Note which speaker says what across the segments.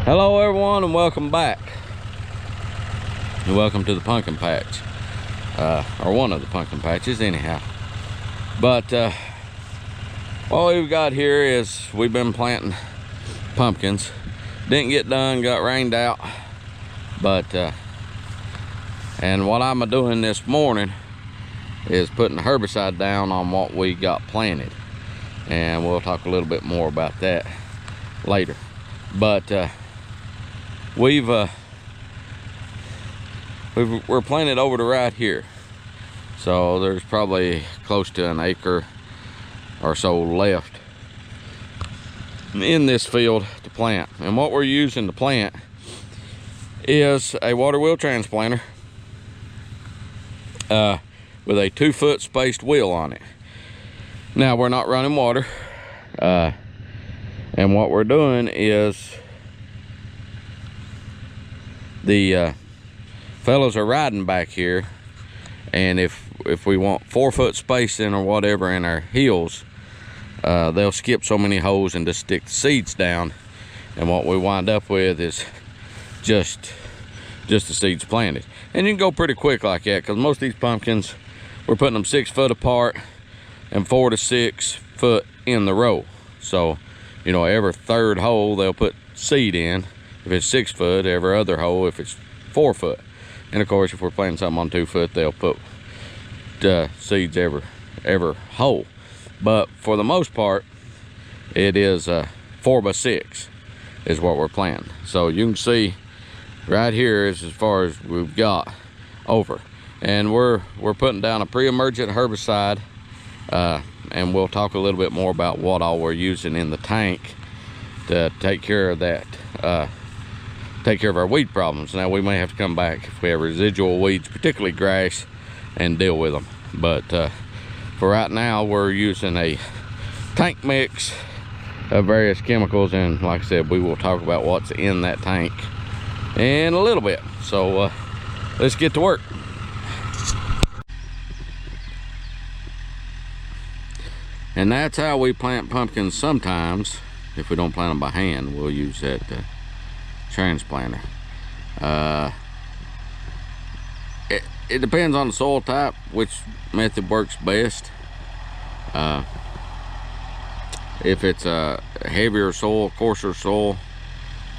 Speaker 1: Hello everyone and welcome back. And welcome to the pumpkin patch. Or one of the pumpkin patches anyhow. But what we've got here is we've been planting pumpkins. Didn't get done, got rained out. But and what I'm doing this morning is putting the herbicide down on what we got planted. And we'll talk a little bit more about that later. But we're planted over to right here, so there's probably close to an acre or so left in this field to plant. And what we're using to plant is a water wheel transplanter with a 2-foot spaced wheel on it. Now we're not running water, and what we're doing is the fellows are riding back here, and if we want 4-foot spacing or whatever in our hills, they'll skip so many holes and just stick the seeds down, and what we wind up with is just the seeds planted. And you can go pretty quick like that, because most of these pumpkins, we're putting them 6 foot apart and 4 to 6 foot in the row. So, you know, every third hole they'll put seed in. If it's 6 foot, every other hole if it's 4 foot. And of course, if we're planting something on 2 foot, they'll put seeds every hole. But for the most part, it is 4 by 6 is what we're planting. So you can see right here is as far as we've got over. And we're putting down a pre-emergent herbicide, and we'll talk a little bit more about what all we're using in the tank to take care of that. Take care of our weed problems. Now we may have to come back if we have residual weeds, particularly grass, and deal with them. But for right now, we're using a tank mix of various chemicals, and like I said, we will talk about what's in that tank in a little bit. So let's get to work. And that's how we plant pumpkins sometimes. If we don't plant them by hand, we'll use that transplanter. It depends on the soil type which method works best. If it's a heavier soil, coarser soil,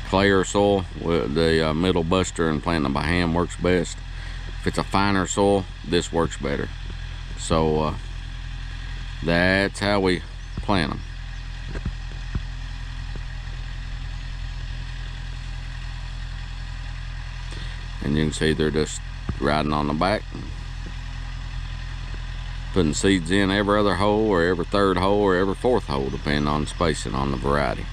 Speaker 1: clayer soil, the middle buster and planting them by hand works best. If it's a finer soil, this works better. So that's how we plant them. And you can see they're just riding on the back, putting seeds in every other hole or every third hole or every fourth hole, depending on spacing on the variety.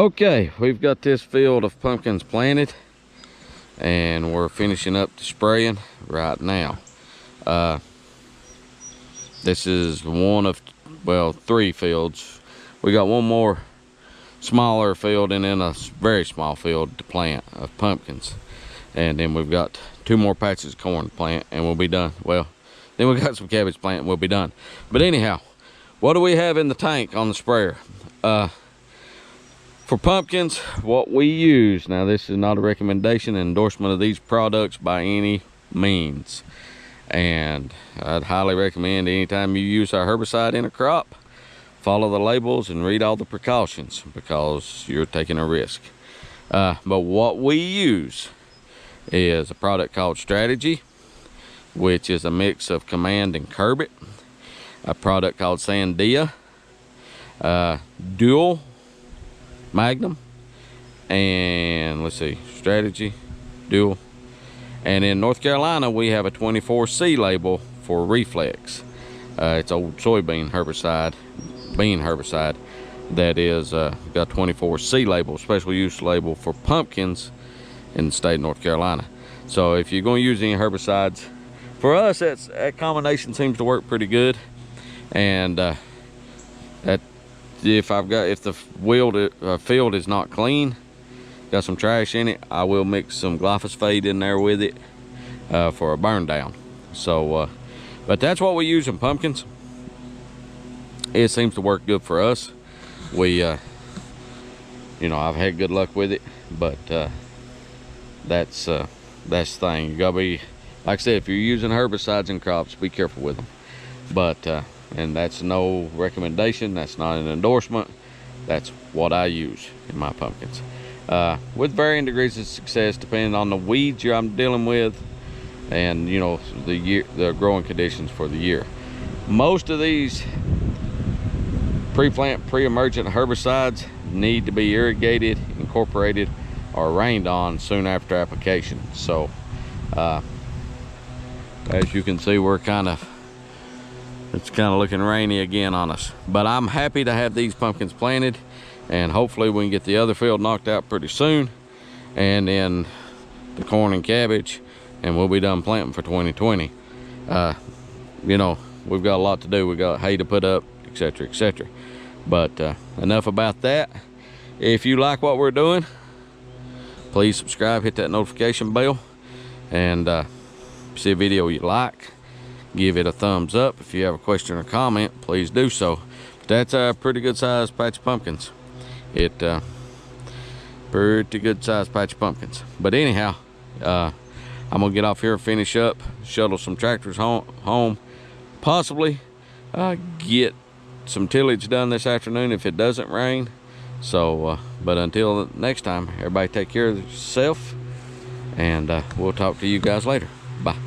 Speaker 1: Okay, we've got this field of pumpkins planted, and we're finishing up the spraying right now. This is one of, well, 3 fields. We got one more smaller field and then a very small field to plant of pumpkins, and then we've got 2 more patches of corn to plant, and we'll be done. Well, then we got some cabbage plant and we'll be done. But anyhow, what do we have in the tank on the sprayer? For pumpkins, what we use, now this is not a recommendation endorsement of these products by any means, and I'd highly recommend anytime you use our herbicide in a crop, follow the labels and read all the precautions, because you're taking a risk. But what we use is a product called Strategy, which is a mix of Command and Curbit. A product called Sandia, Dual, Magnum, and let's see, Strategy, Dual. And in North Carolina, we have a 24C label for Reflex. It's old soybean herbicide, bean herbicide, that is got 24C label, special use label for pumpkins in the state of North Carolina. So if you're going to use any herbicides, for us, that combination seems to work pretty good. And if the field is not clean, got some trash in it, I will mix some glyphosate in there with it for a burn down. So but that's what we use in pumpkins. It seems to work good for us. We you know, I've had good luck with it, but that's the thing. You gotta be, like I said, if you're using herbicides in crops, be careful with them. But and that's no recommendation, that's not an endorsement, that's what I use in my pumpkins, with varying degrees of success depending on the weeds I'm dealing with, and you know, the growing conditions for the year. Most of these pre-plant, pre-emergent herbicides need to be irrigated, incorporated, or rained on soon after application. So as you can see, it's kind of looking rainy again on us, but I'm happy to have these pumpkins planted, and hopefully we can get the other field knocked out pretty soon, and then the corn and cabbage, and we'll be done planting for 2020. You know, we've got a lot to do. We got hay to put up, etc., etc. But enough about that. If you like what we're doing, please subscribe, hit that notification bell, and see a video you like, give it a thumbs up. If you have a question or comment, please do so. But that's a pretty good sized patch of pumpkins. Pretty good sized patch of pumpkins. But anyhow, I'm gonna get off here and finish up, shuttle some tractors home, possibly get some tillage done this afternoon if it doesn't rain. So but until next time, everybody take care of yourself, and we'll talk to you guys later. Bye.